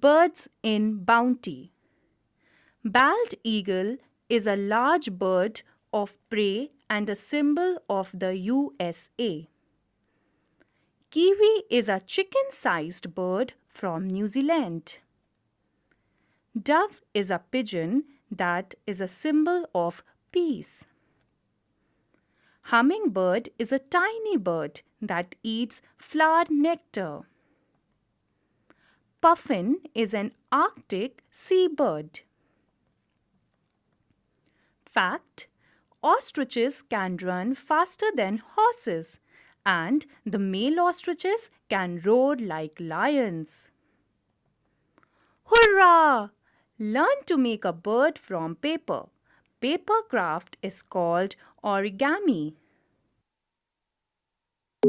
Birds in bounty. Bald eagle is a large bird of prey and a symbol of the USA. Kiwi is a chicken-sized bird from New Zealand. Dove is a pigeon that is a symbol of peace. Hummingbird is a tiny bird that eats flower nectar. Puffin is an Arctic seabird. Fact: ostriches can run faster than horses, and the male ostriches can roar like lions. Hurrah! Learn to make a bird from paper. Paper craft is called origami.